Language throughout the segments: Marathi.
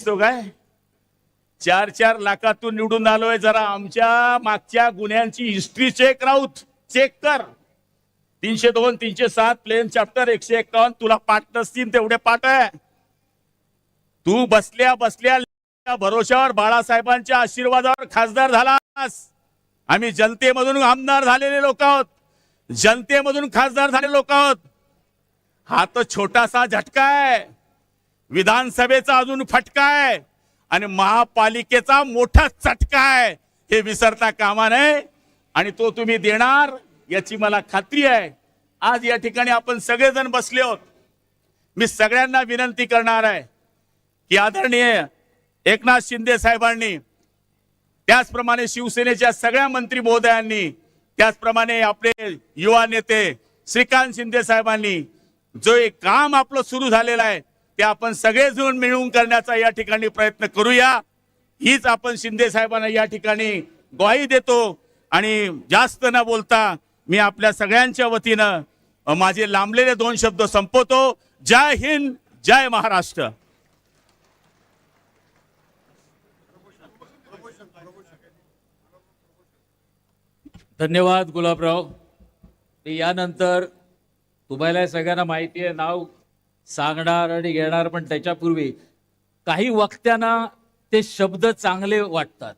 तो काय 4-4 लाखातून निवडून आलोय. जरा आमच्या मागच्या गुन्ह्यांची हिस्ट्री चेक कर. 302, 307 प्लेन चॅप्टर 151 तुला पाठ नसतील तेवढे पाठ आहे. तू बसल्या बसल्या भरोशावर बाळासाहेबांच्या आशीर्वादावर खासदार झालास. आम्ही जनतेमधून आमदार झालेले लोक आहोत, जनतेमधून खासदार झालेले लोक आहोत. हा तर छोटासा झटका आहे, विधानसभेचा अजून फटका आहे आणि महापालिकेचा मोठा चटका आहे. हे विसरता कामा नये आणि तो तुम्ही देणार याची मला खात्री आहे. आज या ठिकाणी आपण सगळेजण बसले आहोत. मी सगळ्यांना विनंती करणार आहे की आदरणीय एकनाथ शिंदे साहेबांनी, त्याचप्रमाणे शिवसेनेच्या सगळ्या मंत्री महोदयांनी, त्याचप्रमाणे आपले युवा नेते श्रीकांत शिंदे साहेबांनी जो एक काम आपलं सुरू झालेलं आहे ते आपण सगळेजण मिळून करण्याचा या ठिकाणी प्रयत्न करूया. हीच आपण शिंदे साहेबांना या ठिकाणी ग्वाही देतो. आणि जास्त न बोलता मी आपल्या सगळ्यांच्या वतीनं माझे लांबलेले 2 शब्द संपवतो. जय हिंद, जय महाराष्ट्र. धन्यवाद गुलाबराव. यानंतर तुम्हाला सगळ्यांना माहिती आहे, नाव सांगणार आणि घेणार, पण त्याच्यापूर्वी काही वक्त्यांना ते शब्द चांगले वाटतात.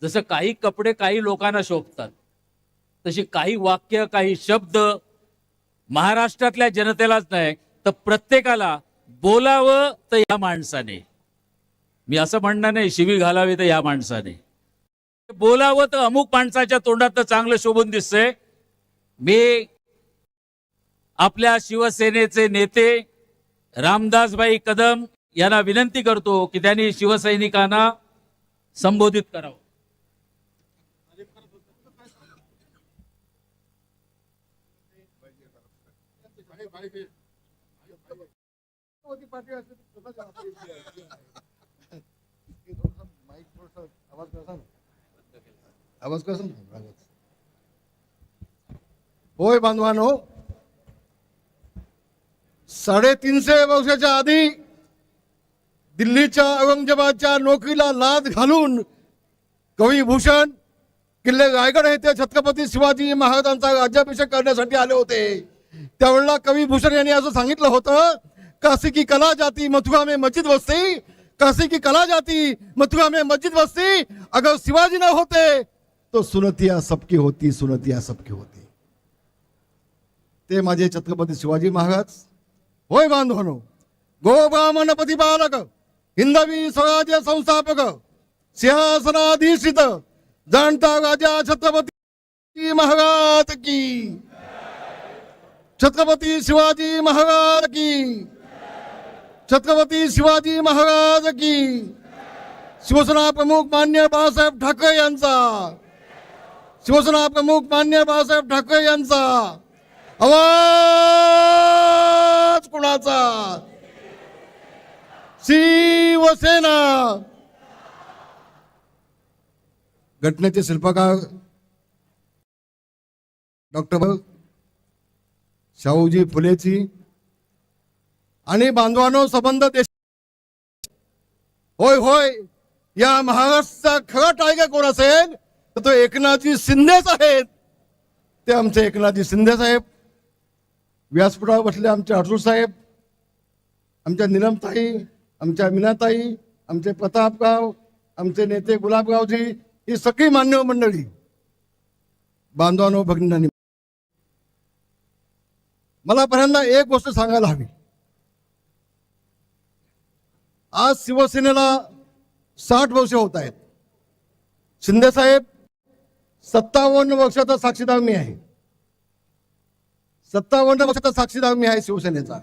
जसं काही कपडे काही लोकांना शोभतात, तशी काही वाक्य काही शब्द महाराष्ट्रातल्या जनतेलाच नाही तर प्रत्येकाला बोलावं तर या माणसाने, मी असं म्हणणार नाही शिवी घालावी तर या माणसाने बोलावं तर अमुक माणसाच्या तोंडात तर चांगलं शोभून दिसतंय. मी आपल्या शिवसेनेचे नेते रामदासभाई कदम यांना विनंती करतो की त्यांनी शिवसैनिकांना संबोधित करावं. होय बांधवानो, 350 वर्षाच्या आधी दिल्लीच्या औरंगजेबाच्या नोकरीला लाद घालून कविभूषण किल्ले रायगड येथे छत्रपती शिवाजी महाराजांचा राज्याभिषेक करण्यासाठी आले होते. त्यावेळेला कविभूषण यांनी असं सांगितलं होतं, काशी की कला जाती मथुरा में मस्जिद बसती, काशी की कला जाती मथुरा में मस्जिद बसती, अगर शिवाजी न होते तो सुनतिया सबकी होती, सुनतिया सबकी होती. ते माझे छत्रपती शिवाजी महाराज. होय बांधवानो, गो ब्राह्मण प्रतिपालक, हिंदवी स्वराज्य संस्थापक, सिंहासनाधीशित जाणता राजा छत्रपती महाराज की, छत्रपती शिवाजी महाराज की, छत्रपती शिवाजी महाराज की. शिवसेना प्रमुख मान्य बाळासाहेब ठाकरे यांचा, शिवसेना प्रमुख मान्य बाळासाहेब ठाकरे यांचा आवाज कुणाचा? शिवसेना. घटनेचे शिल्पकार डॉक्टर शाहूजी फुलेची आणि बांधवानो संबंध देश. होय होय, या महाराष्ट्राचा खरा टायगर कोण असेल तर तो एकनाथजी शिंदेच आहेत. ते आमचे एकनाथजी शिंदे साहेब. व्यासपीठावर बसले आमचे अटूल साहेब, आमच्या नीलमताई, आमच्या मीनाताई, आमचे प्रतापराव, आमचे नेते गुलाबरावजी, ही सगळी मान्य मंडळी. बांधवांनो भगिनींनी, मला पहिल्यांदा एक गोष्ट सांगायला हवी. आज शिवसेनेला 60 वर्ष होत आहेत. शिंदे साहेब 57 वर्षाचा साक्षीदार मी आहे. 57 वर्षाचा साक्षीदार मी आहे शिवसेनेचा.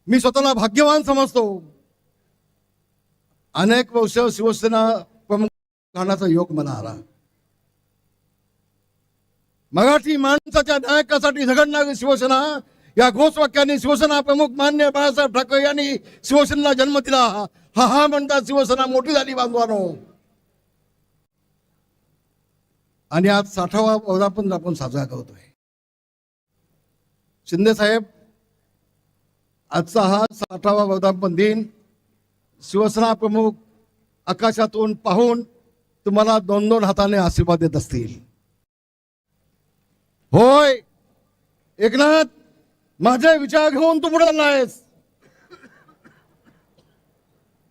मी स्वतःला भाग्यवान समजतो. अनेक वर्ष शिवसेना प्रमुख राहण्याचा योग मला आला. मराठी माणसाच्या नायकासाठी झगडणारी शिवसेना या घोषवाक्याने शिवसेना प्रमुख मान्य बाळासाहेब ठाकरे यांनी शिवसेनेला जन्म दिला. हा म्हणतात शिवसेना मोठी झाली बांधवानो. आणि आज 60वा वर्धापन आपण साजरा करतोय. शिंदे साहेब, आजचा हा 60वा वर्धापन दिन शिवसेना प्रमुख आकाशातून पाहून तुम्हाला 2-2 हाताने आशीर्वाद देत असतील. होय एकनाथ, माझे विचार घेऊन तू पुढे आलायस.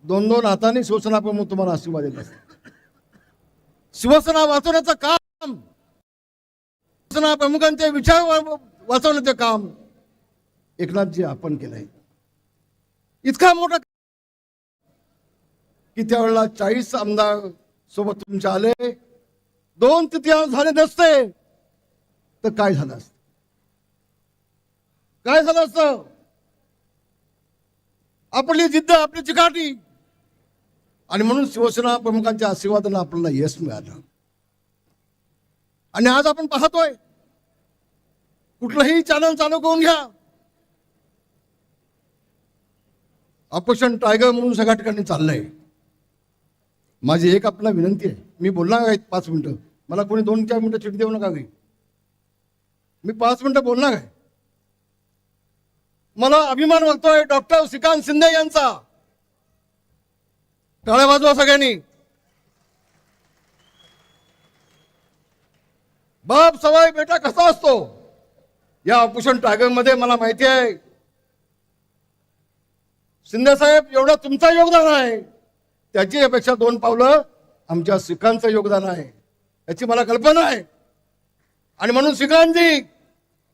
2-2 हाताने शिवसेना प्रमुख तुम्हाला आशीर्वाद देत असतील. शिवसेना वाचवण्याचं काम, शिवसेना प्रमुखांचे विचार वाचवण्याचे काम एकनाथजी आपण केलंय. इतका मोठा की त्यावेळेला 40 आमदार सोबत तुमच्या आले, 2/3 झाले नसते तर काय झालं असतं? काय झालं असतं? आपली जिद्द, आपली चिकाटी, आणि म्हणून शिवसेना प्रमुखांच्या आशीर्वादानं आपल्याला यश मिळालं. आणि आज आपण पाहतोय, कुठलंही चॅनल चालू करून घ्या, ऑपरेशन टायगर म्हणून सगळ्या ठिकाणी चाललंय. माझी एक आपल्याला विनंती आहे, मी बोलणार आहे 5 मिनिटं, मला कोणी 2-4 मिनिटं चिठी देऊ नका. मी 5 मिनिटं बोलणार आहे. मला अभिमान वाटतोय डॉक्टर श्रीकांत शिंदे यांचा. टाळ्या वाजवा सगळ्यांनी. बाप सवाई बेटा कसा असतो, या ऑपरेशन टायगर मध्ये मला माहिती आहे. शिंदे साहेब, एवढं तुमचं योगदान आहे, त्याची अपेक्षा 2 पावलं आमच्या श्रीकांतचं योगदान आहे, याची मला कल्पना आहे. आणि म्हणून श्रीकांतजी,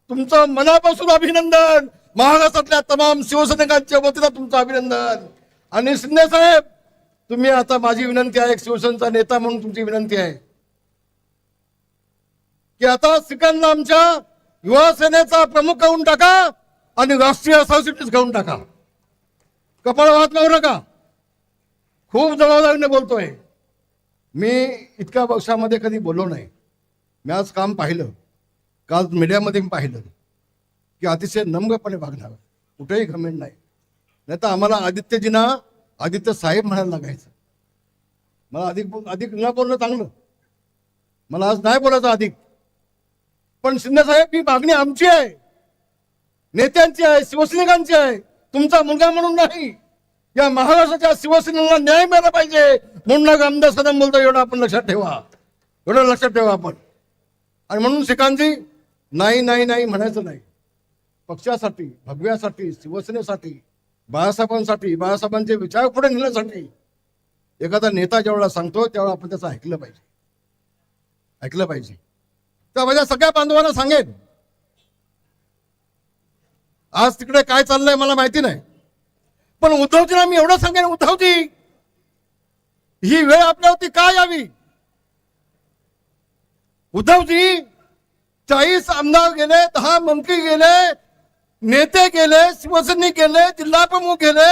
तुमचं मनापासून अभिनंदन. महाराष्ट्रातल्या तमाम शिवसैनिकांच्या वतीनं तुमचं अभिनंदन. आणि शिंदे साहेब, तुम्ही आता, माझी विनंती आहे, एक शिवसेनेचा नेता म्हणून तुमची विनंती आहे की आता श्रीकांतला आमच्या युवा सेनेचा प्रमुख करून टाका आणि राष्ट्रीय सरचिटणीस करून टाका. कपाळ वाहत लावू नका. खूप जबाबदारीने बोलतोय. मी इतक्या वर्षामध्ये कधी बोललो नाही. मी आज काम पाहिलं, काल मीडियामध्ये मी पाहिलं की अतिशय नम्रपणे वागणार, कुठेही घमेंड नाही. नाही तर आम्हाला आदित्यजींना आदित्य साहेब म्हणायला लागायचं. मला अधिक न बोलणं चांगलं, मला आज नाही बोलायचं अधिक. पण शिंदे साहेब, ही मागणी आमची आहे, नेत्यांची आहे, शिवसैनिकांची आहे, तुमचा मुलगा म्हणून नाही. या महाराष्ट्राच्या शिवसेनेला न्याय मिळाला पाहिजे म्हणून आमदार सदन बोलतो. एवढं आपण लक्षात ठेवा, एवढं लक्षात ठेवा आपण. आणि म्हणून श्रीकांतजी, नाही नाही नाही म्हणायचं नाही. पक्षासाठी, भगव्यासाठी, शिवसेनेसाठी, बाळासाहेबांसाठी, बाळासाहेबांचे विचार पुढे नेण्यासाठी एखादा नेता ज्यावेळेला सांगतो त्यावेळेला आपण त्याचं ऐकलं पाहिजे, ऐकलं पाहिजे. तर माझ्या सगळ्या बांधवांना सांगेन, आज तिकडे काय चाललंय मला माहिती नाही, पण उद्धवजींना मी एवढं सांगेन, उद्धवजी, ही वेळ आपल्यावरती का यावी? उद्धवजी, 40 आमदार गेले, 10 मंत्री गेले, नेते गेले, शिवसैनिक गेले, जिल्हा प्रमुख गेले,